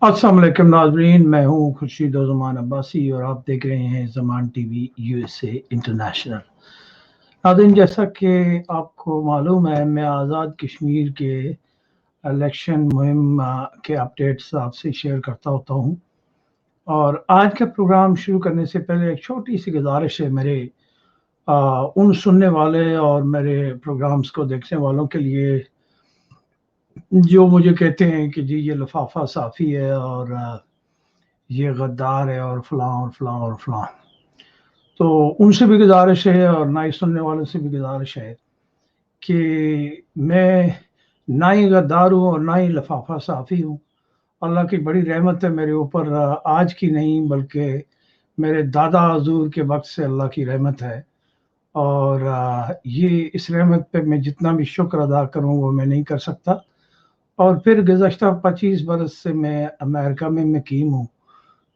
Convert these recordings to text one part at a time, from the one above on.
अस्सलाम वालेकुम नाजरीन, मैं हूँ खुर्शीद ज़मान अब्बासी और आप देख रहे हैं ज़मान टीवी USA इंटरनेशनल। नाज़रीन, जैसा कि आपको मालूम है, मैं आज़ाद कश्मीर के इलेक्शन मुहिम के अपडेट्स आपसे शेयर करता होता हूँ। और आज का प्रोग्राम शुरू करने से पहले एक छोटी सी गुजारिश है मेरे उन सुनने वाले और मेरे प्रोग्राम्स को देखने वालों के लिए जो मुझे कहते हैं कि जी ये लिफाफा साफ़ी है और ये गद्दार है और फलां और फलां और फलां। तो उनसे भी गुजारिश है और ना ही सुनने वालों से भी गुजारिश है कि मैं ना ही गद्दार हूँ और ना ही लिफाफा साफ़ी हूँ। अल्लाह की बड़ी रहमत है मेरे ऊपर, आज की नहीं बल्कि मेरे दादा हजूर के वक्त से अल्लाह की रहमत है। और ये इस रहमत पे मैं जितना भी शुक्र अदा करूँ वो मैं नहीं कर सकता। और फिर गुज़श्ता 25 बरस से मैं अमेरिका में मुकीम हूँ।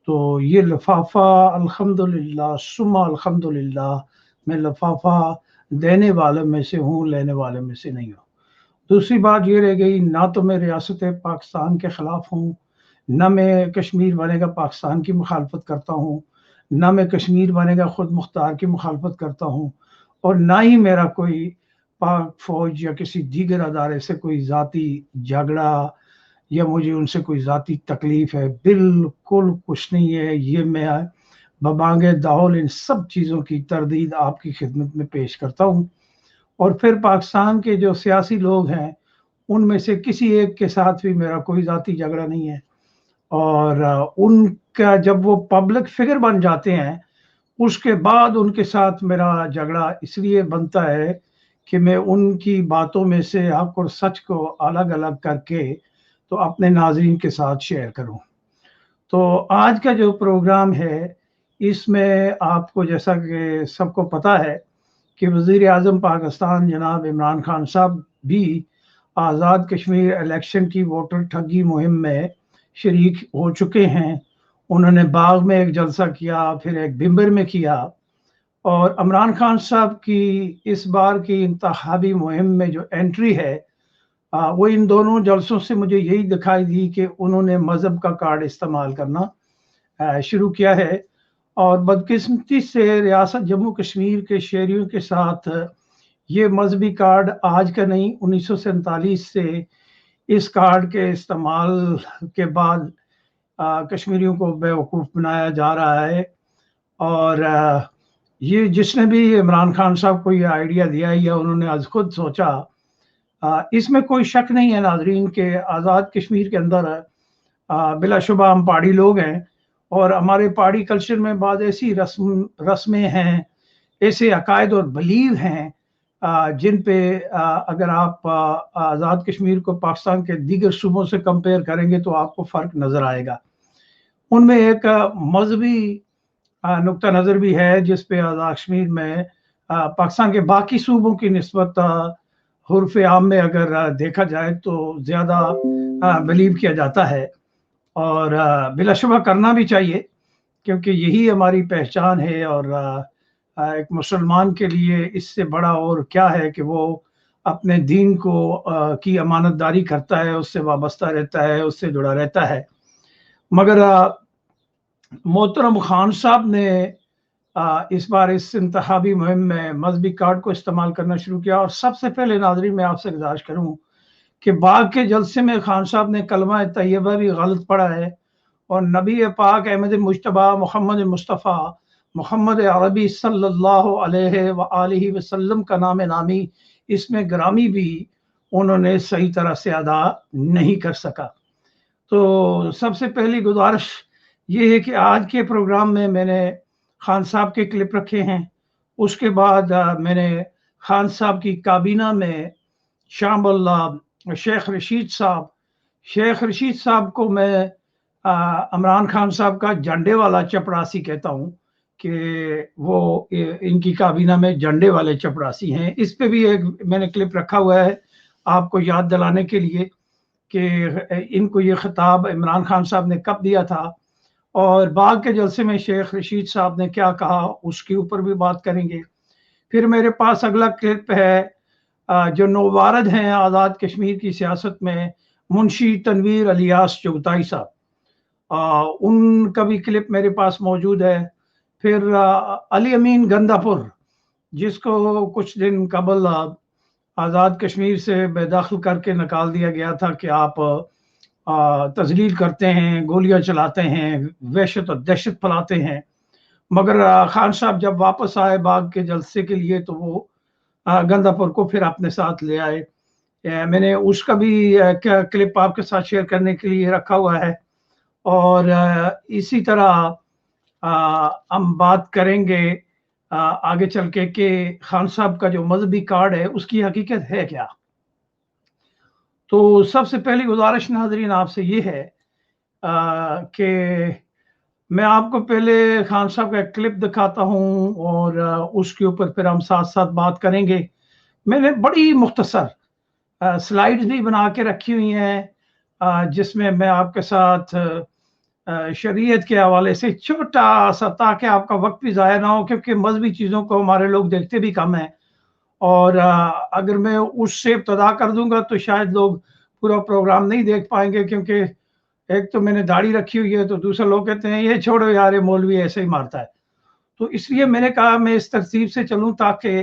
तो ये लिफाफा अल्हम्दुलिल्लाह सुम्मा अल्हम्दुलिल्लाह मैं लिफाफा देने वाले में से हूँ, लेने वाले में से नहीं हूँ। दूसरी बात ये रह गई, ना तो मैं रियासत पाकिस्तान के ख़िलाफ़ हूँ, ना मैं कश्मीर बनेगा पाकिस्तान की मुखालफत करता हूँ, ना मैं कश्मीर बनेगा खुद मुख्तार की मुखालफत करता हूँ, और ना ही मेरा कोई पाक फ़ौज या किसी दीगर अदारे से कोई ज़ाती झगड़ा या मुझे उनसे कोई ज़ाती तकलीफ़ है, बिल्कुल कुछ नहीं है। ये मैं बबांगे दाहुल इन सब चीज़ों की तरदीद आपकी खिदमत में पेश करता हूँ। और फिर पाकिस्तान के जो सियासी लोग हैं, उनमें से किसी एक के साथ भी मेरा कोई ज़ाती झगड़ा नहीं है। और उनका जब वो पब्लिक फिगर बन जाते हैं, उसके बाद उनके साथ मेरा झगड़ा इसलिए बनता है कि मैं उनकी बातों में से हक और सच को अलग-अलग करके तो अपने नाज़रीन के साथ शेयर करूँ। तो आज का जो प्रोग्राम है, इसमें आपको जैसा कि सबको पता है कि वज़ीर-ए-आज़म पाकिस्तान जनाब इमरान खान साहब भी आज़ाद कश्मीर इलेक्शन की वोटर ठगी मुहिम में शरीक हो चुके हैं। उन्होंने बाग में एक जलसा किया, फिर एक बिम्बर में किया। और इमरान खान साहब की इस बार की इंतखाबी मुहिम में जो एंट्री है, वो इन दोनों जलसों से मुझे यही दिखाई दी कि उन्होंने मज़हब का कार्ड इस्तेमाल करना शुरू किया है। और बदकिस्मती से रियासत जम्मू कश्मीर के शहरियों के साथ ये मजहबी कार्ड आज का नहीं, 1947 से इस कार्ड के इस्तेमाल के बाद कश्मीरियों को बेवकूफ़ बनाया जा रहा है। और ये जिसने भी इमरान खान साहब को ये आइडिया दिया या उन्होंने आज खुद सोचा, इसमें कोई शक नहीं है नाजरीन के आज़ाद कश्मीर के अंदर बिलाशुबा हम पहाड़ी लोग हैं और हमारे पहाड़ी कल्चर में बाद ऐसी रस्में हैं, ऐसे अकायद और बिलीव हैं जिन पे अगर आप आज़ाद कश्मीर को पाकिस्तान के दीगर सूबों से कंपेयर करेंगे तो आपको फ़र्क नज़र आएगा। उनमें एक मजहबी नुक्ता नज़र भी है जिस पे आज़ाद कश्मीर में पाकिस्तान के बाकी सूबों की निस्बत हुर्फ़ आम में अगर देखा जाए तो ज़्यादा बिलीव किया जाता है। और बिलाशुबा करना भी चाहिए क्योंकि यही हमारी पहचान है। और एक मुसलमान के लिए इससे बड़ा और क्या है कि वो अपने दीन को की अमानतदारी करता है, उससे वाबस्ता रहता है, उससे जुड़ा रहता है। मगर मोहतरम खान साहब ने इस बार इस इंतखाबी मुहिम में मजहबी कार्ड को इस्तेमाल करना शुरू किया। और सबसे पहले नाज़रीन मैं आपसे गुजारिश करूँ कि बाग के जलसे में खान साहब ने कलमा तैयबा भी गलत पढ़ा है और नबी पाक अहमद मुज्तबा मोहम्मद मुस्तफ़ा मोहम्मद अरबी सल्लल्लाहु अलैहि व आलिहि वसल्लम का नाम नामी इसमें ग्रामी भी उन्होंने सही तरह से अदा नहीं कर सका। तो सबसे पहली गुजारिश ये है कि आज के प्रोग्राम में मैंने खान साहब के क्लिप रखे हैं। उसके बाद मैंने खान साहब की काबीना में शामुल शेख रशीद साहब को मैं इमरान खान साहब का झंडे वाला चपरासी कहता हूँ कि वो इनकी काबीना में झंडे वाले चपरासी हैं। इस पे भी एक मैंने क्लिप रखा हुआ है आपको याद दिलाने के लिए कि इनको ये खिताब इमरान खान साहब ने कब दिया था और बाग के जलसे में शेख रशीद साहब ने क्या कहा, उसके ऊपर भी बात करेंगे। फिर मेरे पास अगला क्लिप है जो नौवारद हैं आज़ाद कश्मीर की सियासत में, मुंशी तनवीर अलियास चौगताई साहब। उनका भी क्लिप मेरे पास मौजूद है। फिर अली अमीन गंदापुर, जिसको कुछ दिन कबल आज़ाद कश्मीर से बेदखल करके निकाल दिया गया था कि आप तजलील करते हैं, गोलियां चलाते हैं, वहशत और दहशत फैलाते हैं। मगर खान साहब जब वापस आए बाग के जलसे के लिए तो वो गंदापुर को फिर अपने साथ ले आए। मैंने उसका भी क्लिप आपके साथ शेयर करने के लिए रखा हुआ है। और इसी तरह हम बात करेंगे आगे चल के कि खान साहब का जो मजहबी कार्ड है उसकी हकीकत है क्या। तो सबसे पहली गुजारिश नाज़रीन आपसे ये है कि मैं आपको पहले खान साहब का क्लिप दिखाता हूं और उसके ऊपर फिर हम साथ साथ बात करेंगे। मैंने बड़ी मुख्तसर स्लाइड्स भी बना के रखी हुई हैं जिसमें मैं आपके साथ शरीयत के हवाले से छोटा सा, ताकि आपका वक्त भी ज़ाया ना हो, क्योंकि मजहबी चीज़ों को हमारे लोग देखते भी कम हैं। और अगर मैं उससे इब्तदा कर दूंगा तो शायद लोग पूरा प्रोग्राम नहीं देख पाएंगे, क्योंकि एक तो मैंने दाढ़ी रखी हुई है, तो दूसरे लोग कहते हैं ये छोड़ो यार, ये मौलवी ऐसे ही मारता है। तो इसलिए मैंने कहा मैं इस तरतीब से चलूं ताकि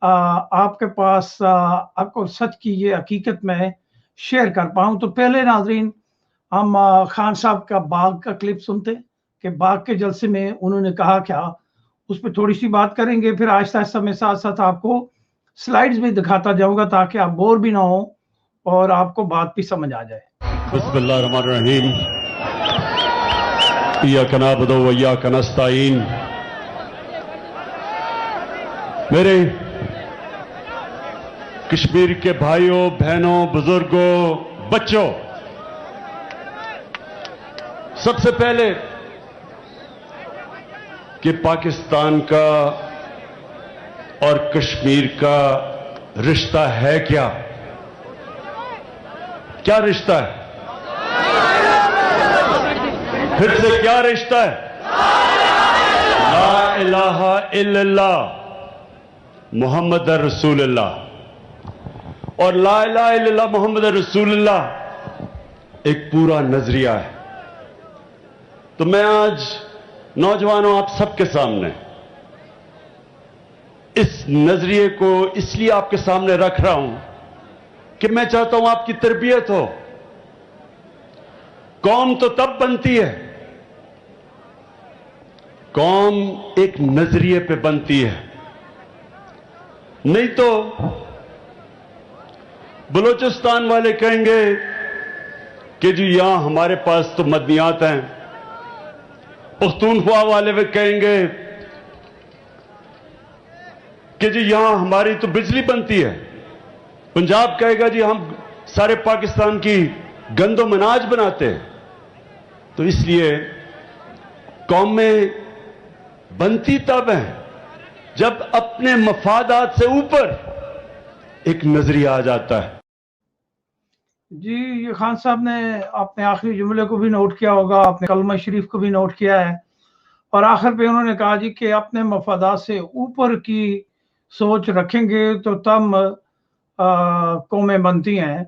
आपके पास आपको सच की ये हकीकत में शेयर कर पाऊं। तो पहले नाजरीन हम खान साहब का बाग का क्लिप सुनते कि बाग के जलसे में उन्होंने कहा क्या, उस पर थोड़ी सी बात करेंगे। फिर आहिस्ता आहिस्ता मैं साथ साथ आपको स्लाइड्स भी दिखाता जाऊंगा ताकि आप बोर भी ना हो और आपको बात भी समझ आ जाए। बिस्मिल्लाहिर्रहमानिर्रहीम, इय्याका नअबुदु व इय्याका नस्तईन। मेरे कश्मीर के भाइयों, बहनों, बुजुर्गों, बच्चों, सबसे पहले कि पाकिस्तान का और कश्मीर का रिश्ता है क्या? क्या रिश्ता है? फिर से क्या रिश्ता है? ला इलाहा इल्लल्लाह मुहम्मद रसूलुल्लाह। और ला इलाहा इल्लल्लाह मुहम्मद रसूलुल्लाह एक पूरा नजरिया है। तो मैं आज नौजवानों आप सबके सामने इस नजरिए को इसलिए आपके सामने रख रहा हूं कि मैं चाहता हूं आपकी तरबियत हो। कौम तो तब बनती है, कौम एक नजरिए पे बनती है। नहीं तो बलूचिस्तान वाले कहेंगे कि जी यहां हमारे पास तो मदनियात हैं, पख्तूनख्वा वाले भी कहेंगे कि जी यहां हमारी तो बिजली बनती है, पंजाब कहेगा जी हम सारे पाकिस्तान की गंदम अनाज बनाते हैं। तो इसलिए कौमें बनती तब है जब अपने मफादात से ऊपर एक नजरिया आ जाता है। जी, ये खान साहब ने अपने आखिरी जुमले को भी नोट किया होगा, अपने कलमा शरीफ को भी नोट किया है। और आखिर पे उन्होंने कहा जी कि अपने मफादात से ऊपर की सोच रखेंगे तो तब कौमें बनती हैं।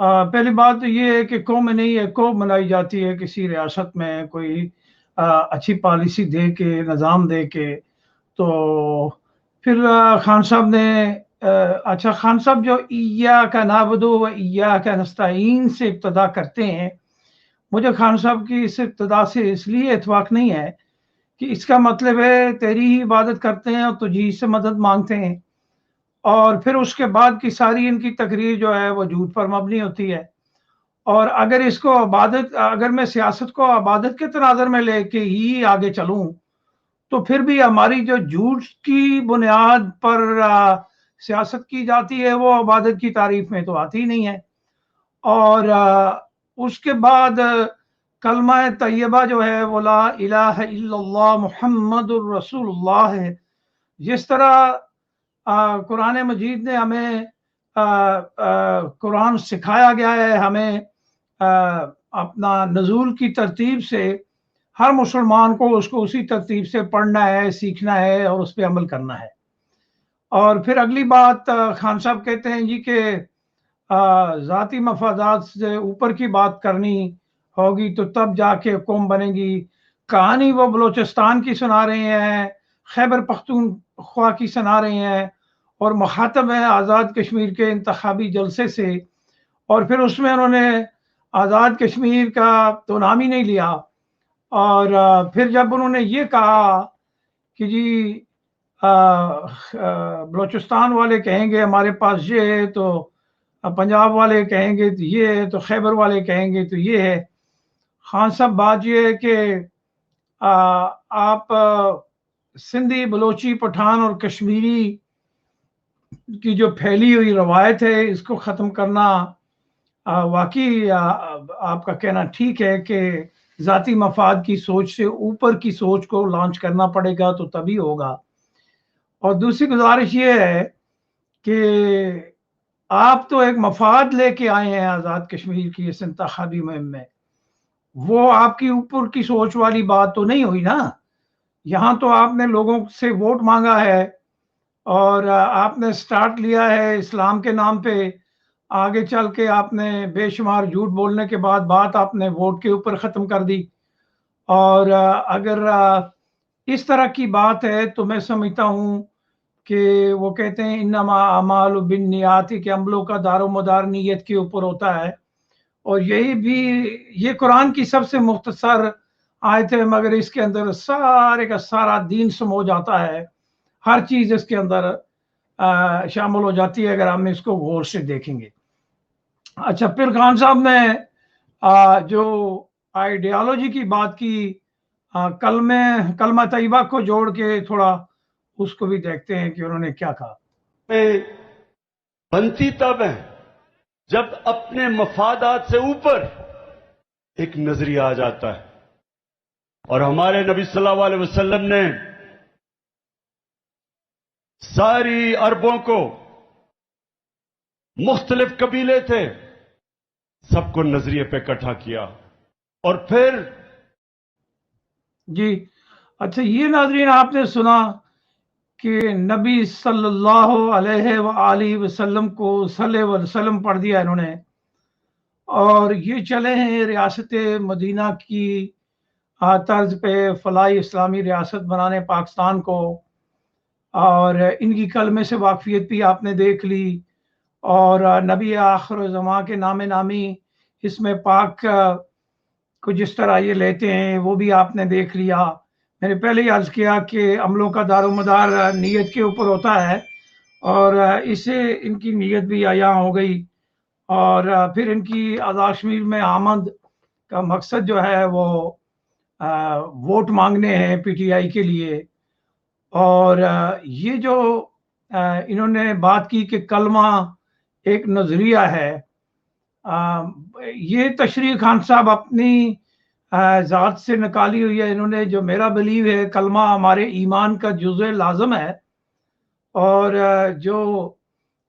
पहली बात तो ये है कि कौम नहीं है, कौम बनाई जाती है किसी रियासत में कोई अच्छी पॉलिसी दे के, निज़ाम दे के। तो फिर खान साहब ने अच्छा, खान साहब जो इय्याका नअबुदु व इय्याका नस्तईन से इब्तदा करते हैं, मुझे खान साहब की इस इब्तदा से इसलिए इत्फाक नहीं है कि इसका मतलब है तेरी ही इबादत करते हैं और तुझी से मदद मांगते हैं। और फिर उसके बाद की सारी इनकी तकरीर जो है वो झूठ पर मबनी होती है। और अगर इसको इबादत, अगर मैं सियासत को इबादत के तनाज़र में लेके ही आगे चलूं तो फिर भी हमारी जो झूठ की बुनियाद पर सियासत की जाती है वो इबादत की तारीफ में तो आती ही नहीं है। और उसके बाद कलमा तैयबा जो है वो ला इलाहा इल्लल्लाह मुहम्मदुर रसूलुल्लाह है। जिस तरह कुरान मजीद ने हमें कुरान सिखाया गया है, हमें अपना नज़ूल की तरतीब से हर मुसलमान को उसको उसी तरतीब से पढ़ना है, सीखना है और उस पर अमल करना है। और फिर अगली बात खान साहब कहते हैं जी कि ज़ाती मफादात से ऊपर की बात करनी ہوگی تو تب جا کے قوم بنے گی. کہانی وہ بلوچستان کی سنا رہے ہیں, خیبر پختونخوا کی سنا رہے ہیں, اور مخاطب ہیں آزاد کشمیر کے انتخابی جلسے سے. اور پھر اس میں انہوں نے آزاد کشمیر کا تو نام ہی نہیں لیا. اور پھر جب انہوں نے یہ کہا کہ جی بلوچستان والے کہیں گے ہمارے پاس یہ ہے, تو پنجاب والے کہیں گے تو یہ ہے, تو خیبر والے کہیں گے تو یہ ہے. خان صاحب بات یہ ہے کہ آپ سندھی, بلوچی, پٹھان اور کشمیری کی جو پھیلی ہوئی روایت ہے اس کو ختم کرنا واقعی آپ کا کہنا ٹھیک ہے کہ ذاتی مفاد کی سوچ سے اوپر کی سوچ کو لانچ کرنا پڑے گا تو تبھی ہوگا. اور دوسری گزارش یہ ہے کہ آپ تو ایک مفاد لے کے آئے ہیں آزاد کشمیر کی اس انتخابی مہم میں, وہ آپ کی اوپر کی سوچ والی بات تو نہیں ہوئی نا. یہاں تو آپ نے لوگوں سے ووٹ مانگا ہے اور آپ نے سٹارٹ لیا ہے اسلام کے نام پہ. آگے چل کے آپ نے بے شمار جھوٹ بولنے کے بعد بات آپ نے ووٹ کے اوپر ختم کر دی. اور اگر اس طرح کی بات ہے تو میں سمجھتا ہوں کہ وہ کہتے ہیں انما اعمال بالنیات, کے عملوں کا دار و مدار نیت کے اوپر ہوتا ہے. اور یہی بھی یہ قرآن کی سب سے مختصر آیت ہے, مگر اس کے اندر سارے کا سارا دین سمو جاتا ہے, ہر چیز اس کے اندر شامل ہو جاتی ہے اگر ہم اس کو غور سے دیکھیں گے. اچھا, پھر خان صاحب نے جو آئیڈیالوجی کی بات کی, کلمہ طیبہ کو جوڑ کے تھوڑا اس کو بھی دیکھتے ہیں کہ انہوں نے کیا کہا. بنتی تب ہے جب اپنے مفادات سے اوپر ایک نظریہ آ جاتا ہے, اور ہمارے نبی صلی اللہ علیہ وسلم نے ساری عربوں کو, مختلف قبیلے تھے, سب کو نظریے پہ اکٹھا کیا. اور پھر جی اچھا, یہ ناظرین آپ نے سنا کہ نبی صلی اللہ علیہ وآلہ وسلم کو صلی اللہ علیہ وسلم پڑھ دیا انہوں نے, اور یہ چلے ہیں ریاست مدینہ کی طرز پہ فلاحی اسلامی ریاست بنانے پاکستان کو, اور ان کی کلمے سے واقفیت بھی آپ نے دیکھ لی, اور نبی آخر زمان کے نام نامی اس میں پاک کو جس طرح یہ لیتے ہیں وہ بھی آپ نے دیکھ لیا. میں نے پہلے ہی عرض کیا کہ عملوں کا دار و مدار نیت کے اوپر ہوتا ہے, اور اسے ان کی نیت بھی عیاں ہو گئی. اور پھر ان کی آزاد کشمیر میں آمد کا مقصد جو ہے وہ ووٹ مانگنے ہیں پی ٹی آئی کے لیے. اور یہ جو انہوں نے بات کی کہ کلمہ ایک نظریہ ہے, یہ تشریح خان صاحب اپنی ذات سے نکالی ہوئی ہے. انہوں نے, جو میرا بلیو ہے, کلمہ ہمارے ایمان کا جزء لازم ہے, اور جو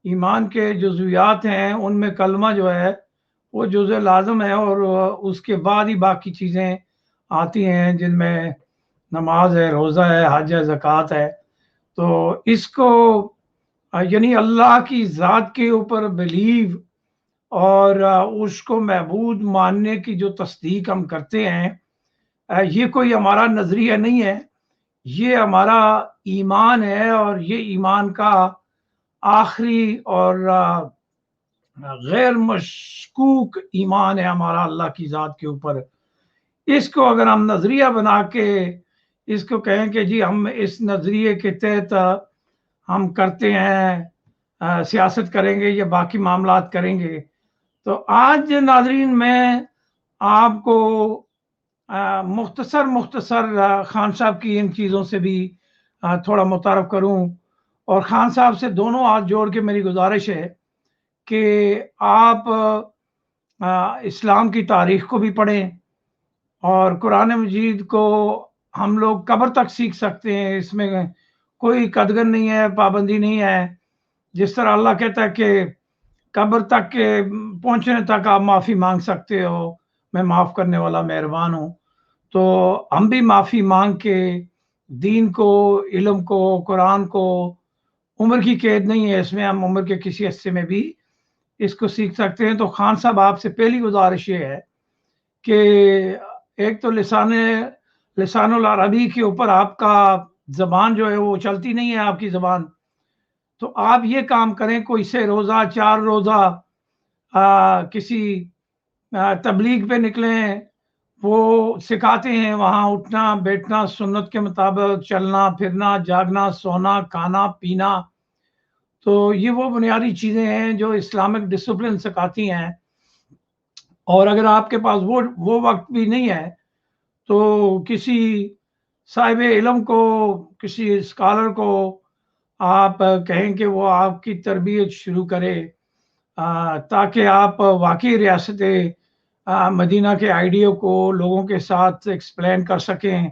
ایمان کے جزویات ہیں ان میں کلمہ جو ہے وہ جزء لازم ہے, اور اس کے بعد ہی باقی چیزیں آتی ہیں جن میں نماز ہے, روزہ ہے, حج ہے, زکوٰۃ ہے. تو اس کو یعنی اللہ کی ذات کے اوپر بلیو اور اس کو معبود ماننے کی جو تصدیق ہم کرتے ہیں, یہ کوئی ہمارا نظریہ نہیں ہے, یہ ہمارا ایمان ہے. اور یہ ایمان کا آخری اور غیر مشکوک ایمان ہے ہمارا اللہ کی ذات کے اوپر. اس کو اگر ہم نظریہ بنا کے اس کو کہیں کہ جی ہم اس نظریے کے تحت ہم کرتے ہیں, سیاست کریں گے یا باقی معاملات کریں گے, تو آج ناظرین میں آپ کو مختصر خان صاحب کی ان چیزوں سے بھی تھوڑا متعارف کروں. اور خان صاحب سے دونوں ہاتھ جوڑ کے میری گزارش ہے کہ آپ اسلام کی تاریخ کو بھی پڑھیں, اور قرآن مجید کو ہم لوگ قبر تک سیکھ سکتے ہیں, اس میں کوئی قدغن نہیں ہے, پابندی نہیں ہے. جس طرح اللہ کہتا ہے کہ قبر تک کے پہنچنے تک آپ معافی مانگ سکتے ہو, میں معاف کرنے والا مہربان ہوں. تو ہم بھی معافی مانگ کے دین کو, علم کو, قرآن کو, عمر کی قید نہیں ہے اس میں, ہم عمر کے کسی حصے میں بھی اس کو سیکھ سکتے ہیں. تو خان صاحب آپ سے پہلی گزارش یہ ہے کہ ایک تو لسانُل عربی کے اوپر آپ کا زبان جو ہے وہ چلتی نہیں ہے آپ کی زبان، تو آپ یہ کام کریں، کوئی سے روزہ 4 روزہ کسی تبلیغ پہ نکلیں، وہ سکھاتے ہیں وہاں اٹھنا بیٹھنا، سنت کے مطابق چلنا پھرنا، جاگنا سونا کھانا پینا، تو یہ وہ بنیادی چیزیں ہیں جو اسلامک ڈسپلن سکھاتی ہیں۔ اور اگر آپ کے پاس وہ وقت بھی نہیں ہے تو کسی صاحب علم کو، کسی اسکالر کو آپ کہیں کہ وہ آپ کی تربیت شروع کرے، تاکہ آپ واقعی ریاست مدینہ کے آئیڈیا کو لوگوں کے ساتھ ایکسپلین کر سکیں۔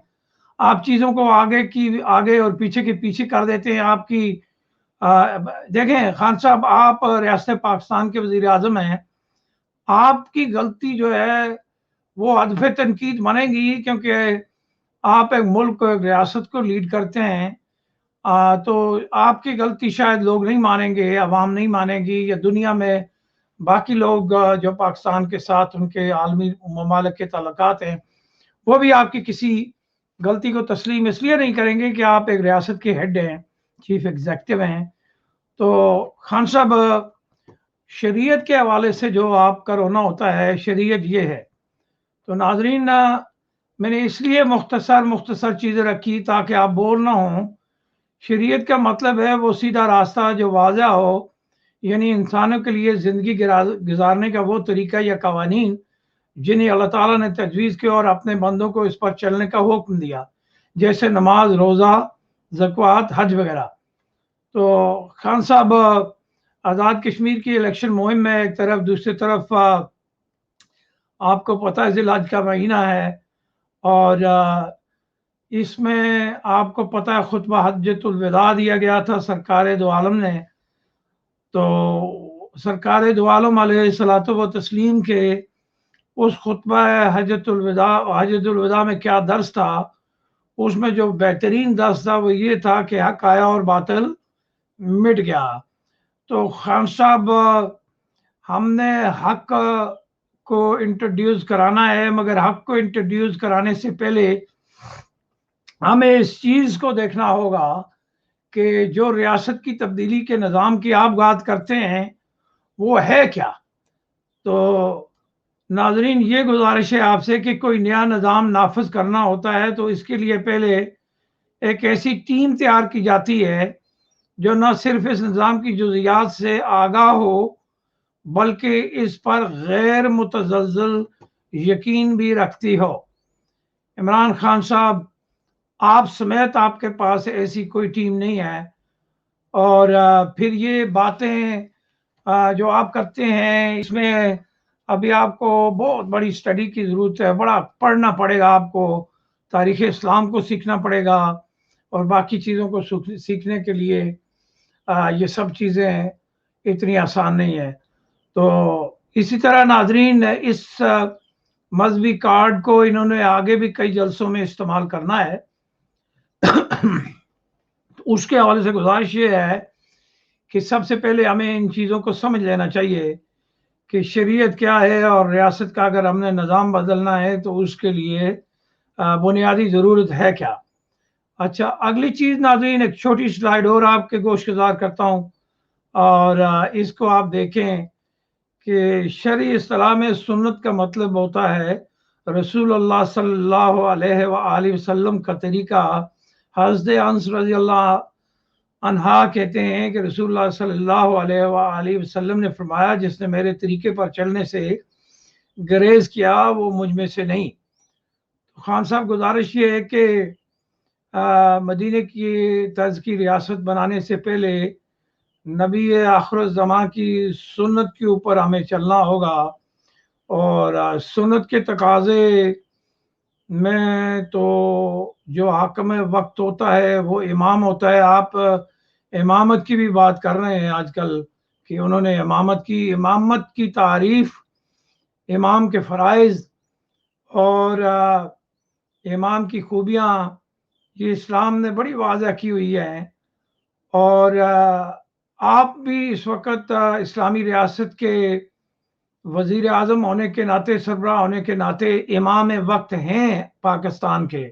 آپ چیزوں کو آگے اور پیچھے کے پیچھے کر دیتے ہیں۔ آپ کی دیکھیں خان صاحب، آپ ریاست پاکستان کے وزیر اعظم ہیں، آپ کی غلطی جو ہے وہ ہدف تنقید بنے گی، کیونکہ آپ ایک ملک کو، ایک ریاست کو لیڈ کرتے ہیں، تو آپ کی غلطی شاید لوگ نہیں مانیں گے، عوام نہیں مانے گی، یا دنیا میں باقی لوگ جو پاکستان کے ساتھ ان کے عالمی ممالک کے تعلقات ہیں، وہ بھی آپ کی کسی غلطی کو تسلیم اس لیے نہیں کریں گے کہ آپ ایک ریاست کے ہیڈ ہیں، چیف ایگزیکٹو ہیں۔ تو خان صاحب، شریعت کے حوالے سے جو آپ کا رونا ہوتا ہے، شریعت یہ ہے۔ تو ناظرین، میں نے اس لیے مختصر چیزیں رکھی تاکہ آپ بور نہ ہوں۔ شریعت کا مطلب ہے وہ سیدھا راستہ جو واضح ہو، یعنی انسانوں کے لیے زندگی گزارنے کا وہ طریقہ یا قوانین جنہیں اللہ تعالیٰ نے تجویز کیا اور اپنے بندوں کو اس پر چلنے کا حکم دیا، جیسے نماز، روزہ، زکوٰۃ، حج وغیرہ۔ تو خان صاحب، آزاد کشمیر کی الیکشن مہم میں ایک طرف، دوسری طرف آپ کو پتہ ہے ذی الحج کا مہینہ ہے، اور اس میں آپ کو پتہ ہے خطبہ حجۃ الوداع دیا گیا تھا سرکار دو عالم نے۔ تو سرکار دو عالم علیہ الصلوۃ والتسلیم کے اس خطبہ حجۃ الوداع میں کیا درس تھا؟ اس میں جو بہترین درس تھا وہ یہ تھا کہ حق آیا اور باطل مٹ گیا۔ تو خان صاحب، ہم نے حق کو انٹروڈیوس کرانا ہے، مگر حق کو انٹروڈیوس کرانے سے پہلے ہمیں اس چیز کو دیکھنا ہوگا کہ جو ریاست کی تبدیلی کے نظام کی آپ بات کرتے ہیں وہ ہے کیا۔ تو ناظرین، یہ گزارش ہے آپ سے کہ کوئی نیا نظام نافذ کرنا ہوتا ہے تو اس کے لیے پہلے ایک ایسی ٹیم تیار کی جاتی ہے جو نہ صرف اس نظام کی جزئیات سے آگاہ ہو بلکہ اس پر غیر متزلزل یقین بھی رکھتی ہو۔ عمران خان صاحب، آپ سمیت آپ کے پاس ایسی کوئی ٹیم نہیں ہے، اور پھر یہ باتیں جو آپ کرتے ہیں اس میں ابھی آپ کو بہت بڑی سٹڈی کی ضرورت ہے، بڑا پڑھنا پڑے گا، آپ کو تاریخ اسلام کو سیکھنا پڑے گا، اور باقی چیزوں کو سیکھنے کے لیے یہ سب چیزیں اتنی آسان نہیں ہیں۔ تو اسی طرح ناظرین، اس مذہبی کارڈ کو انہوں نے آگے بھی کئی جلسوں میں استعمال کرنا ہے۔ اس کے حوالے سے گزارش یہ ہے کہ سب سے پہلے ہمیں ان چیزوں کو سمجھ لینا چاہیے کہ شریعت کیا ہے، اور ریاست کا اگر ہم نے نظام بدلنا ہے تو اس کے لیے بنیادی ضرورت ہے کیا۔ اچھا، اگلی چیز ناظرین، ایک چھوٹی سلائیڈ اور آپ کے گوش گزار کرتا ہوں، اور اس کو آپ دیکھیں کہ شرعی اصطلاح میں سنت کا مطلب ہوتا ہے رسول اللہ صلی اللہ علیہ وآلہ وسلم کا طریقہ۔ حضرت انس رضی اللہ عنہ کہتے ہیں کہ رسول اللہ صلی اللہ علیہ وآلہ وسلم نے فرمایا، جس نے میرے طریقے پر چلنے سے گریز کیا وہ مجھ میں سے نہیں۔ خان صاحب، گزارش یہ ہے کہ مدینہ کی طرز کی ریاست بنانے سے پہلے نبی آخر الزمان کی سنت کے اوپر ہمیں چلنا ہوگا، اور سنت کے تقاضے میں تو جو حاکم وقت ہوتا ہے وہ امام ہوتا ہے۔ آپ امامت کی بھی بات کر رہے ہیں آج کل کہ انہوں نے امامت کی تعریف، امام کے فرائض اور امام کی خوبیاں یہ اسلام نے بڑی واضح کی ہوئی ہے، اور آپ بھی اس وقت اسلامی ریاست کے वजीर आजम होने के नाते, सरबराह होने के नाते इमाम वक्त हैं पाकिस्तान के,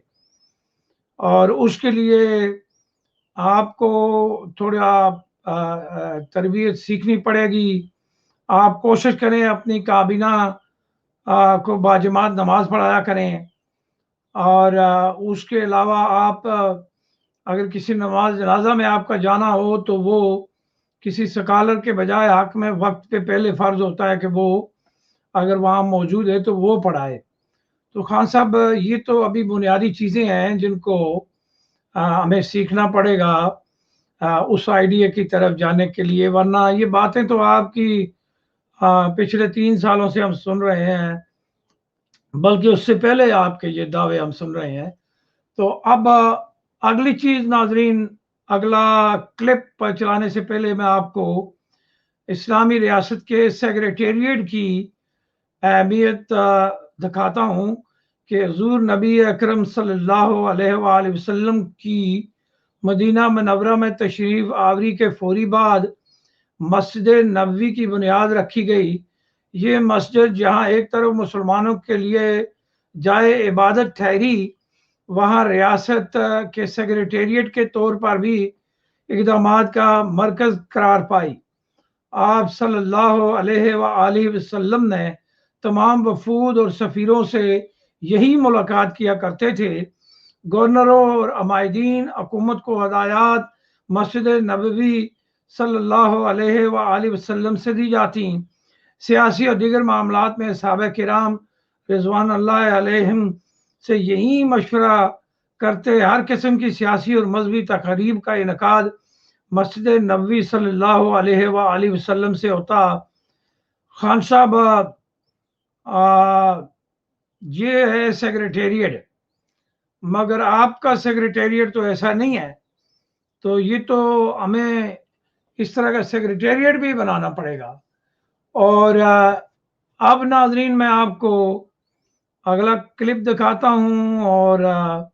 और उसके लिए आपको थोड़ा तरबियत सीखनी पड़ेगी। आप कोशिश करें अपनी काबीना को बाजमात नमाज पढ़ाया करें, और उसके अलावा आप अगर किसी नमाज जनाजा में आपका जाना हो तो वो किसी सकालर के बजाय हक में वक्त पे पहले फ़र्ज होता है कि वो अगर वहाँ मौजूद है तो वो पढ़ाए। तो खान साहब, ये तो अभी बुनियादी चीज़ें हैं जिनको हमें सीखना पड़ेगा उस आइडिया की तरफ जाने के लिए, वरना ये बातें तो आपकी पिछले 3 सालों से हम सुन रहे हैं, बल्कि उससे पहले आपके ये दावे हम सुन रहे हैं। तो अब अगली चीज नाजरीन, अगला क्लिप पर चलाने से पहले मैं आपको इस्लामी रियासत के सेक्रेटेरिएट की अहमियत दिखाता हूँ कि हुजूर नबी अकरम सल्लल्लाहु अलैहि वसल्लम की मदीना मनव्वरा में तशरीफ आवरी के फौरी बाद मस्जिद नबवी की बुनियाद रखी गई। ये मस्जिद जहाँ एक तरफ मुसलमानों के लिए जाए इबादत ठहरी, वहाँ रियासत के सेक्रेटेरिएट के तौर पर भी इक़दामात का मरकज़ करार पाई। आप सल्लल्लाहु अलैहि वसल्लम ने तमाम वफूद और सफ़ीरों से यही मुलाकात किया करते थे। गवर्नरों और अमायदीन हुकूमत को हदायत मस्जिद नबवी सल्लल्लाहु अलैहि वसल्लम से दी जाती। सियासी और दीगर मामलात में सहाबा किराम रिज़वान अल्लाह अलैहिम से यही मशवरा करते हर किस्म की सियासी और मजहबी तकरीब का इनकाद मस्जिद नबवी सल्लल्लाहु अलैहि वसल्लम से होता। खान साहब, ये है सेक्रेटेरिएट, मगर आपका सेक्रेटेरिएट तो ऐसा नहीं है। तो ये तो हमें इस तरह का सेक्रेटेरिएट भी बनाना पड़ेगा। और अब नाजरीन मैं आपको अगला क्लिप दिखाता हूं, और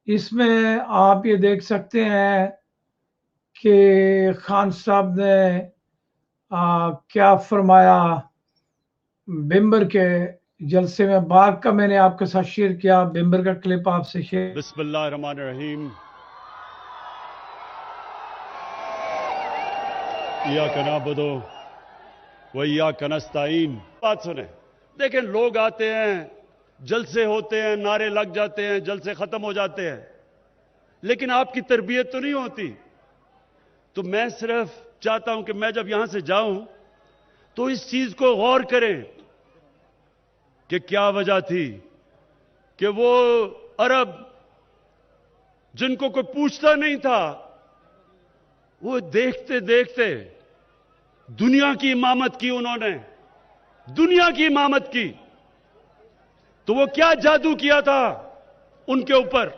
इसमें आप ये देख सकते हैं कि खान साहब ने क्या फरमाया बिम्बर के जलसे में। बाग का मैंने आपके साथ शेयर किया, बिम्बर का क्लिप आपसे शेयर। बिस्मिल्लाहिर्रहमानिर्रहीम। इय्याका नअबुदु व इय्याका नस्तईन। बात सुने, देखें, लोग आते हैं, जलसे होते हैं, नारे लग जाते हैं, जलसे खत्म हो जाते हैं, लेकिन आपकी तरबियत तो नहीं होती। तो मैं सिर्फ चाहता हूं कि मैं जब यहां से जाऊं तो इस चीज को गौर करें कि क्या वजह थी कि वो अरब जिनको कोई पूछता नहीं था, वो देखते देखते दुनिया की इमामत की, उन्होंने दुनिया की इमामत की। तो वो क्या जादू किया था उनके ऊपर।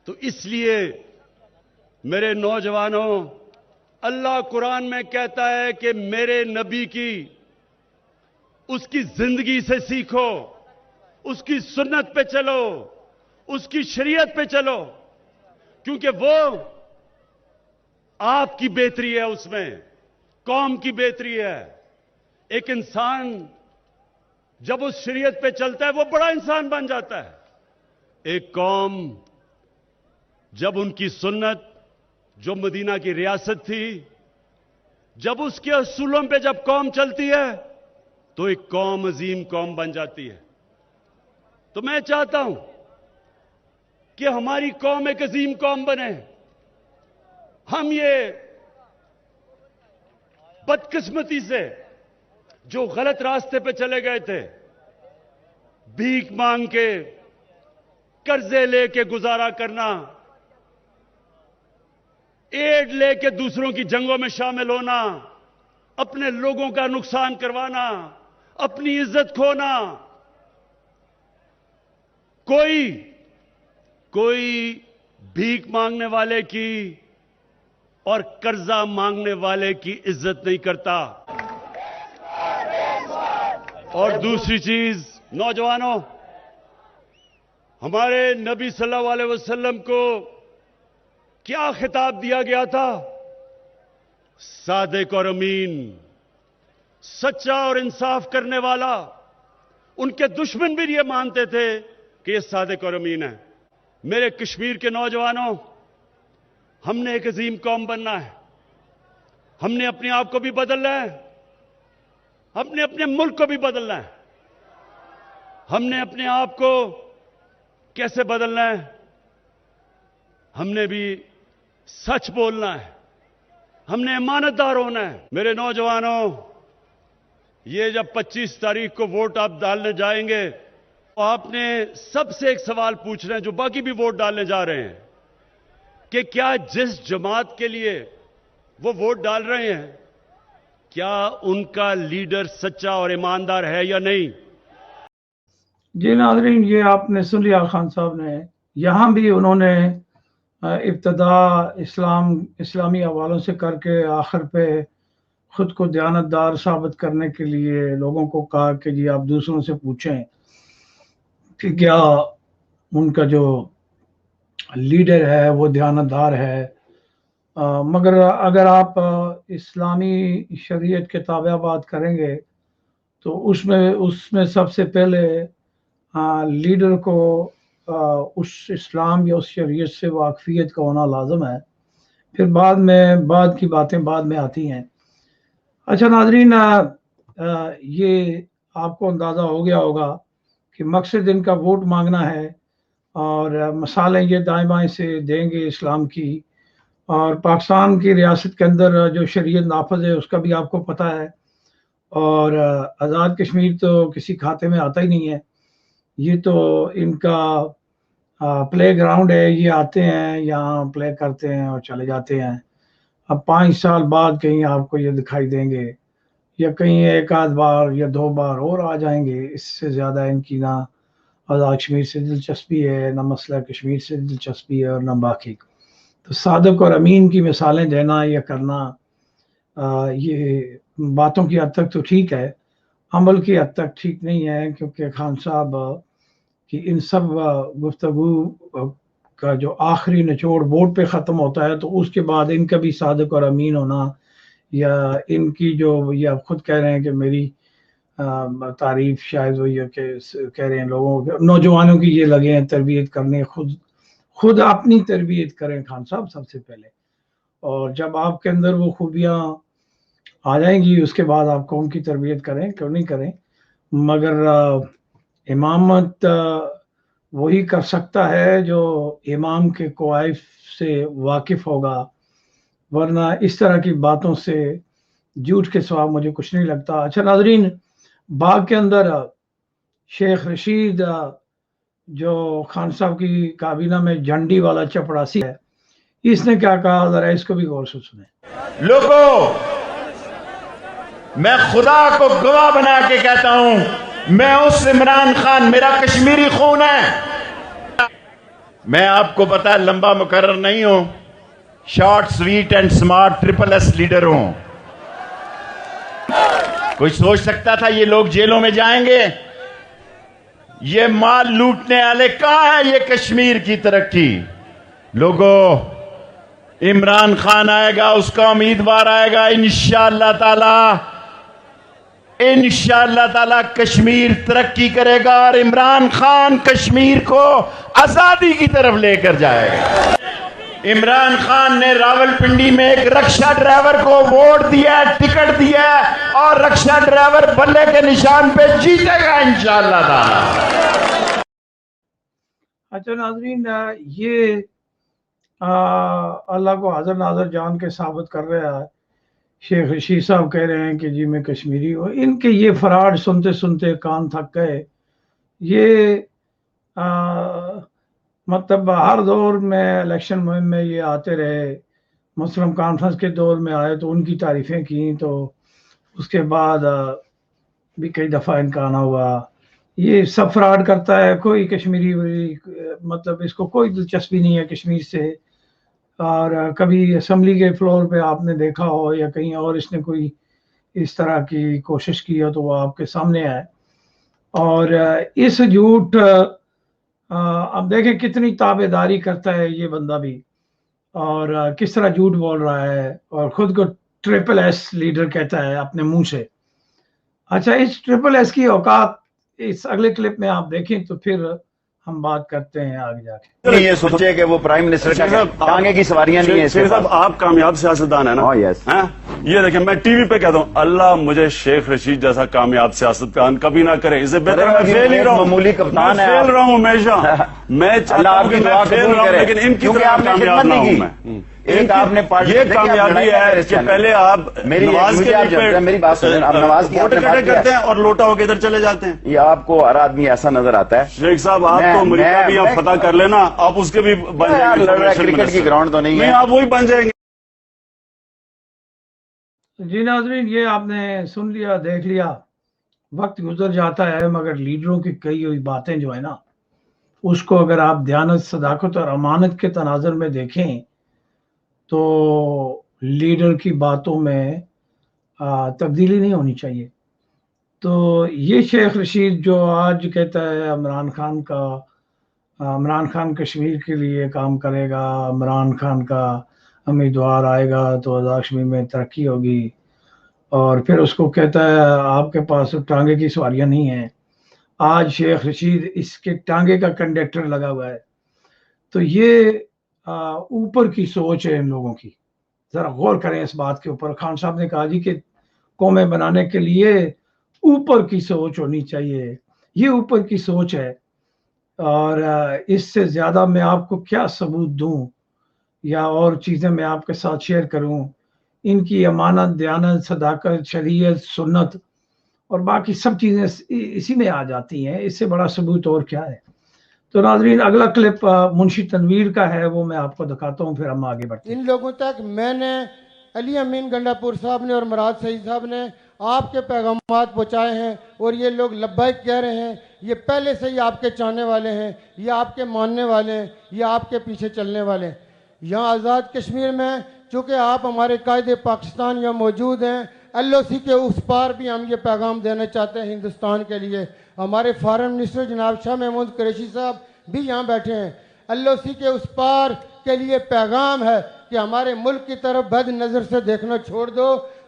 तो इसलिए मेरे नौजवानों, अल्लाह कुरान में कहता है कि मेरे नबी की, उसकी जिंदगी से सीखो, उसकी सुन्नत पे चलो, उसकी शरीयत पे चलो, क्योंकि वो आपकी बेहतरी है, उसमें कौम की बेहतरी है। एक इंसान जब उस शरीयत पे चलता है वो बड़ा इंसान बन जाता है। एक कौम जब उनकी सुन्नत, जो मदीना की रियासत थी, जब उसके असूलों पे जब कौम चलती है तो एक कौम अजीम कौम बन जाती है। तो मैं चाहता हूं कि हमारी कौम एक अजीम कौम बने। हम ये बदकिस्मती से जो गलत रास्ते पे चले गए थे, भीख मांग के, कर्जे लेके गुजारा करना, एड लेके दूसरों की जंगों में शामिल होना, अपने लोगों का नुकसान करवाना, अपनी इज्जत खोना, कोई भीख मांगने वाले की और कर्जा मांगने वाले की इज्जत नहीं करता। और दूसरी चीज, नौजवानों, हमारे नबी सल्लल्लाहु अलैहि वसल्लम को क्या खिताब दिया गया था? सादिक और अमीन, सच्चा और इंसाफ करने वाला, उनके दुश्मन भी ये मानते थे कि ये सादिक और अमीन है। मेरे कश्मीर के नौजवानों, हमने एक अजीम कौम बनना है। हमने अपने आप को भी बदलना है, हमने अपने मुल्क को भी बदलना है। हमने अपने आप को कैसे बदलना है? हमने भी सच बोलना है, हमने ईमानदार होना है। मेरे नौजवानों, ये जब 25 तारीख को वोट आप डालने जाएंगे तो आपने सबसे एक सवाल पूछना है, जो बाकी भी वोट डालने जा रहे हैं, कि क्या जिस जमात के लिए वो वोट डाल रहे हैं, क्या उनका लीडर सच्चा और ईमानदार है या नहीं। जी नाज़रीन, ये आपने सुन लिया खान साहब ने। यहाँ भी उन्होंने इब्तदा इस्लामी हवालों से करके आखिर पे खुद को दयानतदार साबित करने के लिए लोगों को कहा कि जी आप दूसरों से पूछें कि क्या उनका जो लीडर है वो दयानतदार है। मगर अगर आप इस्लामी शरीयत के ताबियाबाद करेंगे तो उसमें सबसे पहले लीडर को उस इस्लाम या उस शरीयत से वाकफियत का होना लाजम है। फिर बाद की बातें बाद में आती हैं। अच्छा नाज़रीन, ये आपको अंदाज़ा हो गया होगा कि मकसद इनका वोट मांगना है और मसालें ये दाएं बाएं से देंगे इस्लाम की। और पाकिस्तान की रियासत के अंदर जो शरीयत नाफज है उसका भी आपको पता है। और आज़ाद कश्मीर तो किसी खाते में आता ही नहीं है, ये तो इनका प्ले ग्राउंड है। ये आते हैं, यहाँ प्ले करते हैं और चले जाते हैं। अब 5 साल बाद कहीं आपको ये दिखाई देंगे, या कहीं एक आध बार या 2 बार और आ जाएंगे। इससे ज़्यादा इनकी ना आज़ाद कश्मीर से दिलचस्पी है, ना मसला कश्मीर से दिलचस्पी है, और ना बाकी। तो सादिक और अमीन की मिसालें देना या करना, ये बातों की हद तक तो ठीक है, अमल की हद तक ठीक नहीं है। क्योंकि खान साहब की इन सब गुफ्तगू का जो आखिरी निचोड़ वोट पे ख़त्म होता है, तो उसके बाद इनका भी सादिक और अमीन होना, या इनकी जो ये आप खुद कह रहे हैं कि मेरी तारीफ शायद वो ये कह रहे हैं लोगों नौजवानों की ये लगे हैं तरबियत करने, खुद अपनी तरबियत करें खान साहब सबसे पहले। और जब आपके अंदर वो खूबियाँ आ जाएंगी उसके बाद आप कौम की तरबियत करें, क्यों नहीं करें। मगर इमामत वही कर सकता है जो इमाम के कवाइफ से वाकिफ होगा, वरना इस तरह की बातों से झूठ के सिवा मुझे कुछ नहीं लगता। अच्छा नाज़रीन, बाग के अंदर शेख रशीद जो खान साहब की काबीना में झंडी वाला चपड़ासी है, इसने क्या कहा, जरा इसको भी गौर से सुने। लोगों, मैं खुदा को गवाह बना के कहता हूं, मैं उस इमरान खान, मेरा कश्मीरी खून है। मैं आपको पता है लंबा मुकर्रर नहीं हूं, short sweet and smart SSS leader हूं। कोई सोच सकता था ये लोग जेलों में जाएंगे? ये माल लूटने वाले कहां है? ये कश्मीर की तरक्की। लोगों, इमरान खान आएगा, उसका उम्मीदवार आएगा, इंशाअल्लाह ताला कश्मीर तरक्की करेगा और इमरान खान कश्मीर को आजादी की तरफ लेकर जाएगा। इमरान खान ने रावलपिंडी में एक रक्षा ड्राइवर को वोट दिया, टिकट दिया, और रक्षा ड्राइवर बल्ले के निशान पे जीतेगा इंशाअल्लाह ताला। अच्छा नाज़रीन, ये अल्लाह को हाज़िर नाज़र जान के साबित कर रहा है। शेख रशीद साहब कह रहे हैं कि जी मैं कश्मीरी हूँ। इनके ये फराड सुनते सुनते कान थक गए। ये मतलब हर दौर में इलेक्शन मुहिम में ये आते रहे। मुस्लिम कॉन्फ्रेंस के दौर में आए तो उनकी तारीफ़ें की, तो उसके बाद भी कई दफ़ा इनका आना हुआ। ये सब फ्रॉड करता है। कोई कश्मीरी मतलब इसको कोई दिलचस्पी नहीं है कश्मीर से। और कभी असम्बली के फ्लोर पे आपने देखा हो या कहीं और इसने कोई इस तरह की कोशिश की हो तो वो आपके सामने आए। और इस झूठ, अब देखें कितनी ताबेदारी करता है ये बंदा भी, और किस तरह झूठ बोल रहा है, और खुद को SSS लीडर कहता है अपने मुंह से। अच्छा, इस ट्रिपल एस की औकात इस अगले क्लिप में आप देखें तो फिर हम बात करते हैं आगे जाके। नहीं ये सोचे कि वो प्राइम मिनिस्टर शेख का साहब, टांगे की सवारियां नहीं है इसके शेख साहब, पास। आप कामयाब सियासतदान है ना? हाँ, yes. हैं? ये देखिए, मैं टीवी पे कहता हूँ, अल्लाह मुझे शेख रशीद जैसा कामयाब सियासतदान कभी ना करे। इससे बेहतर मैं अरे फेल ही एक रहा हूँ, मामूली कप्तान है फेल आप। रहा हूँ हमेशा। मैं अल्लाह चाहता हूँ आपकी कि दुआ मैं फेल कबूल रहा हूँ, करे, लेकिन इनकी क्योंकि तरह आपने कामयाब खिदमत ना नहीं हूँ की। मैं। एक आपने पार्टी ये कामयाबी है कि पहले आप नमाज के लिए मेरी बात सुनें, आप नमाज की वोट आपने बात इकट्ठे किया। करते हैं और लोटा होकर इधर चले जाते हैं। ये आपको हर आदमी ऐसा नजर आता है। शेख साहब, आप तो अमेरिका भी आप पता कर लेना, आप उसके भी बन यार, जाएंगे। लड़ रहा है, क्रिकेट की ग्राउंड तो नहीं है। आप वही बन जाएंगे। जी नाज़रीन, ये आपने सुन लिया, देख लिया। वक्त गुजर जाता है मगर लीडरों की कई हुई बातें जो है ना, उसको अगर आप दयानत, सदाकत और अमानत के तनाज़र में देखें तो लीडर की बातों में तब्दीली नहीं होनी चाहिए। तो ये शेख रशीद जो आज कहता है इमरान खान कश्मीर के लिए काम करेगा, इमरान खान का उम्मीदवार आएगा तो आज़ाद कश्मीर में तरक्की होगी, और फिर उसको कहता है आपके पास तो टांगे की सवारियां नहीं हैं। आज शेख रशीद इसके टांगे का कंडक्टर लगा हुआ है। तो ये ऊपर की सोच है इन लोगों की। जरा गौर करें इस बात के ऊपर। खान साहब ने कहा जी कि कौमें बनाने के लिए ऊपर की सोच होनी चाहिए। ये ऊपर की सोच है, और इससे ज्यादा मैं आपको क्या सबूत दूं या और चीजें मैं आपके साथ शेयर करूं। इनकी अमानत, दयानत, सदाकत, शरीयत, सुन्नत और बाकी सब चीजें इसी में आ जाती हैं। इससे बड़ा सबूत और क्या है। तो नाजरीन, अगला क्लिप मुंशी तनवीर का है, वो मैं आपको दिखाता हूँ, फिर हम आगे बढ़ते हैं। इन लोगों तक मैंने, अली अमीन गंडापुर साहब ने और मुराद सईद साहब ने आपके पैगामात पहुँचाए हैं, और ये लोग लब्बैक कह रहे हैं। ये पहले से ही आपके चाहने वाले हैं, ये आपके मानने वाले हैं, ये आपके पीछे चलने वाले हैं। यहाँ आज़ाद कश्मीर में चूँकि आप हमारे कायदे पाकिस्तान यहाँ मौजूद हैं, LOC के उस पार भी हम ये पैगाम देना चाहते हैं हिंदुस्तान के लिए। हमारे फॉरेन मिनिस्टर जनाब शाह महमूद कुरैशी साहब भी यहाँ बैठे हैं। LOC के उस पार के लिए पैगाम है कि हमारे मुल्क की तरफ बद नज़र से देखना छोड़ दो,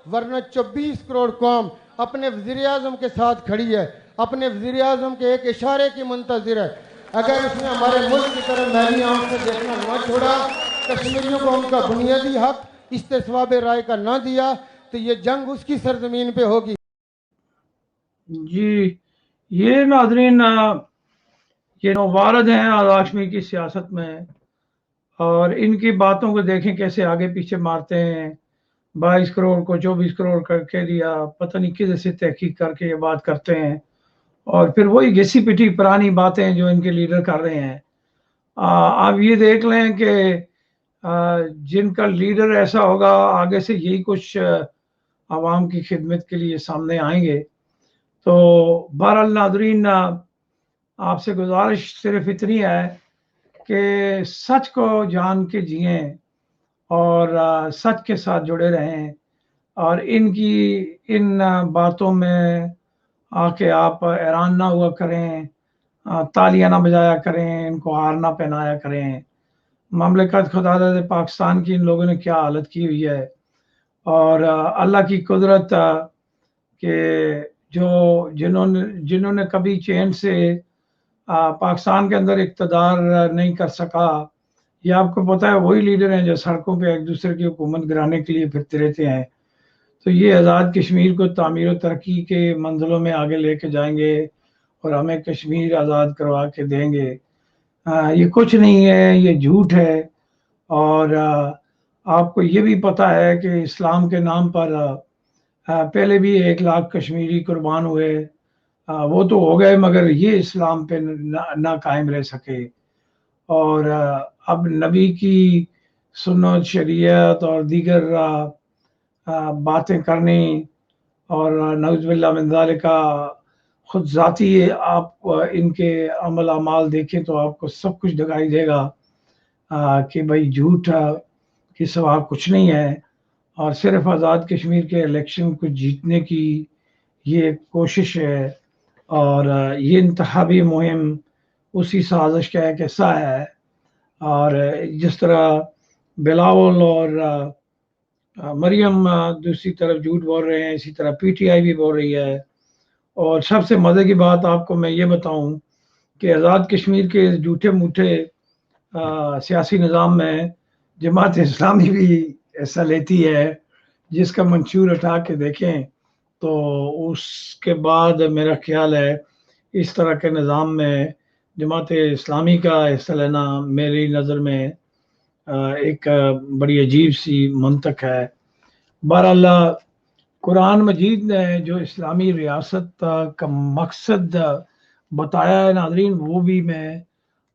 वरना 24 करोड़ कौम अपने वज़ीर आज़म के साथ खड़ी है, अपने वज़ीर आज़म के एक इशारे की मुंतज़िर है। अगर उसने हमारे मुल्क की तरफ मैली आंख से देखना न छोड़ा, कश्मीरियों को उनका बुनियादी हक इस्तेसवाब राय का ना दिया, तो ये जंग उसकी सरजमीन पे होगी। जी, ये नाजरीन ये नौवारद हैं आज़ाद कश्मीर की सियासत में, और इनकी बातों को देखें कैसे आगे पीछे मारते हैं। 22 करोड़ को 24 करोड़ करके दिया, पता नहीं किधर से तहकीक करके ये बात करते हैं, और फिर वही घिसी पिटी पुरानी बातें जो इनके लीडर कर रहे हैं। आप ये देख लें कि जिनका लीडर ऐसा होगा, आगे से यही कुछ आवाम की खिदमत के लिए सामने आएंगे। तो बहरहाल नाज़रीन, आपसे गुजारिश सिर्फ इतनी है कि सच को जान के जिएं और सच के साथ जुड़े रहें, और इन बातों में आके आप हैरान ना हुआ करें, तालियां ना बजाया करें, इनको हार ना पहनाया करें। ममलिकत खुदावंद पाकिस्तान की इन लोगों ने क्या हालत की हुई है, और अल्लाह की कुदरत के जिन्होंने कभी चैन से पाकिस्तान के अंदर इक़्तिदार नहीं कर सका, ये आपको पता है वही लीडर हैं जो सड़कों पे एक दूसरे की हुकूमत गिराने के लिए फिरते रहते हैं। तो ये आज़ाद कश्मीर को तामीर और तरक्की के मंजिलों में आगे लेके जाएंगे और हमें कश्मीर आज़ाद करवा के देंगे। ये कुछ नहीं है, ये झूठ है। और आपको ये भी पता है कि इस्लाम के नाम पर पहले भी 1 लाख कश्मीरी कुर्बान हुए, वो तो हो गए, मगर ये इस्लाम पे ना कायम रह सके। और अब नबी की सुन्नत, शरीयत और दीगर बातें करनी, और नऊज़ुबिल्लाह मिन ज़ालिका खुद ज़ाती आप इनके अमल अमाल देखें तो आपको सब कुछ दिखाई देगा कि भाई झूठ के सिवा कुछ नहीं है, और सिर्फ आज़ाद कश्मीर के इलेक्शन को जीतने की ये कोशिश है। और ये इंतखाबी मुहिम उसी साजिश का एक हिस्सा है। और जिस तरह बिलावल और मरियम दूसरी तरफ झूठ बोल रहे हैं, इसी तरह PTI भी बोल रही है। اور سب سے مزے کی بات آپ کو میں یہ بتاؤں کہ آزاد کشمیر کے جھوٹے موٹے سیاسی نظام میں جماعت اسلامی بھی حصہ لیتی ہے، جس کا منشور اٹھا کے دیکھیں تو اس کے بعد میرا خیال ہے اس طرح کے نظام میں جماعت اسلامی کا حصہ لینا میری نظر میں ایک بڑی عجیب سی منطق ہے۔ بہرحال قرآن مجید نے جو اسلامی ریاست کا مقصد بتایا ہے ناظرین، وہ بھی میں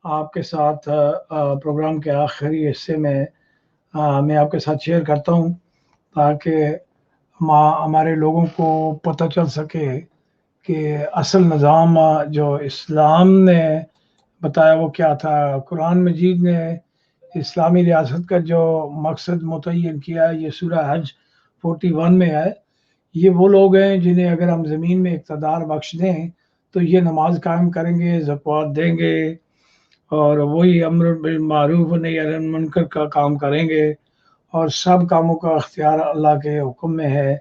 آپ کے ساتھ پروگرام کے آخری حصے میں آپ کے ساتھ شیئر کرتا ہوں، تاکہ ہمارے لوگوں کو پتہ چل سکے کہ اصل نظام جو اسلام نے بتایا وہ کیا تھا۔ قرآن مجید نے اسلامی ریاست کا جو مقصد متعین کیا ہے یہ سورہ حج 41 میں ہے۔ یہ وہ لوگ ہیں جنہیں اگر ہم زمین میں اقتدار بخش دیں تو یہ نماز قائم کریں گے، زکوٰۃ دیں گے، اور وہی امر بالمعروف و نہی عن المنکر کا کام کریں گے، اور سب کاموں کا اختیار اللہ کے حکم میں ہے۔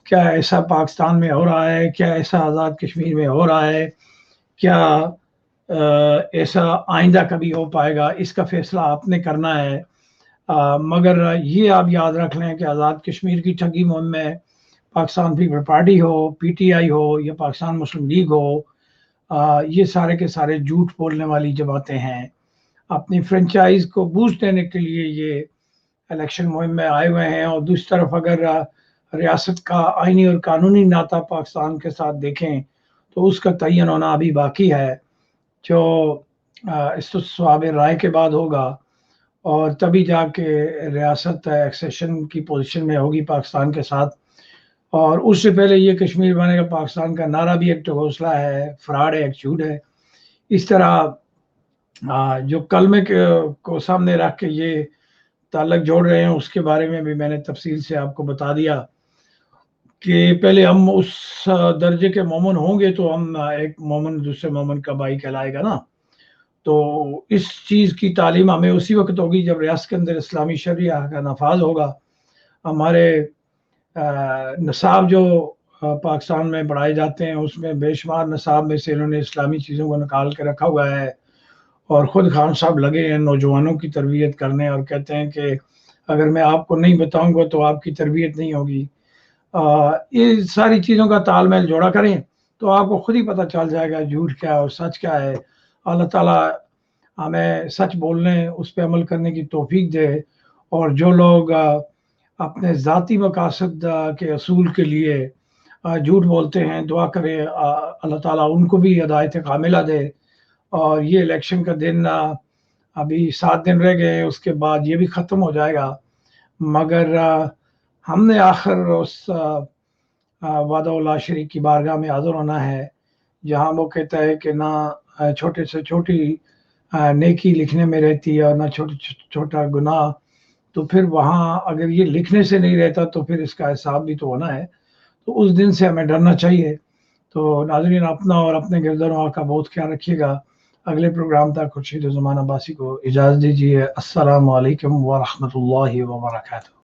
کیا ایسا پاکستان میں ہو رہا ہے؟ کیا ایسا آزاد کشمیر میں ہو رہا ہے؟ کیا ایسا آئندہ کبھی ہو پائے گا؟ اس کا فیصلہ آپ نے کرنا ہے۔ مگر یہ آپ یاد رکھ لیں کہ آزاد کشمیر کی ٹھگی مہم میں پاکستان پیپل پارٹی ہو، پی ٹی آئی ہو یا پاکستان مسلم لیگ ہو، یہ سارے کے سارے جھوٹ بولنے والی جماعتیں ہیں۔ اپنی فرنچائز کو بوسٹ دینے کے لیے یہ الیکشن مہم میں آئے ہوئے ہیں، اور دوسری طرف اگر ریاست کا آئینی اور قانونی ناطہ پاکستان کے ساتھ دیکھیں تو اس کا تعین ہونا ابھی باقی ہے، جو استصواب رائے کے بعد ہوگا، اور تبھی جا کے ریاست ایکسیشن کی پوزیشن میں ہوگی پاکستان کے ساتھ۔ اور اس سے پہلے یہ کشمیر بنے گا پاکستان کا نعرہ بھی ایک ٹھگوسلا ہے، فراڈ ہے، ایک جھوٹ ہے۔ اس طرح جو کلمے کو سامنے رکھ کے یہ تعلق جوڑ رہے ہیں، اس کے بارے میں بھی میں نے تفصیل سے آپ کو بتا دیا کہ پہلے ہم اس درجے کے مومن ہوں گے تو ہم ایک مومن دوسرے مومن کا بھائی کہلائے گا نا۔ تو اس چیز کی تعلیم ہمیں اسی وقت ہوگی جب ریاست کے اندر اسلامی شریعہ کا نفاذ ہوگا۔ ہمارے نصاب جو پاکستان میں پڑھائے جاتے ہیں اس میں بے شمار نصاب میں سے انہوں نے اسلامی چیزوں کو نکال کے رکھا ہوا ہے، اور خود خان صاحب لگے ہیں نوجوانوں کی تربیت کرنے، اور کہتے ہیں کہ اگر میں آپ کو نہیں بتاؤں گا تو آپ کی تربیت نہیں ہوگی۔ یہ ساری چیزوں کا تال میل جوڑا کریں تو آپ کو خود ہی پتہ چل جائے گا جھوٹ کیا ہے اور سچ کیا ہے۔ اللہ تعالیٰ ہمیں سچ بولنے، اس پہ عمل کرنے کی توفیق دے، اور جو لوگ اپنے ذاتی مقاصد کے اصول کے لیے جھوٹ بولتے ہیں، دعا کرے اللہ تعالیٰ ان کو بھی ہدایت کاملہ دے۔ اور یہ الیکشن کا دن ابھی 7 دن رہ گئے، اس کے بعد یہ بھی ختم ہو جائے گا، مگر ہم نے آخر اس وعدہ اللہ شریک کی بارگاہ میں حاضر ہونا ہے، جہاں وہ کہتا ہے کہ نہ چھوٹے سے چھوٹی نیکی لکھنے میں رہتی ہے اور نہ چھوٹا گناہ، تو پھر وہاں اگر یہ لکھنے سے نہیں رہتا تو پھر اس کا حساب بھی تو ہونا ہے۔ تو اس دن سے ہمیں ڈرنا چاہیے۔ تو ناظرین، اپنا اور اپنے گرد و نواح کا بہت خیال رکھیے گا۔ اگلے پروگرام تک خورشید زمان عباسی کو اجازت دیجیے۔ السلام علیکم ورحمۃ اللہ وبرکاتہ۔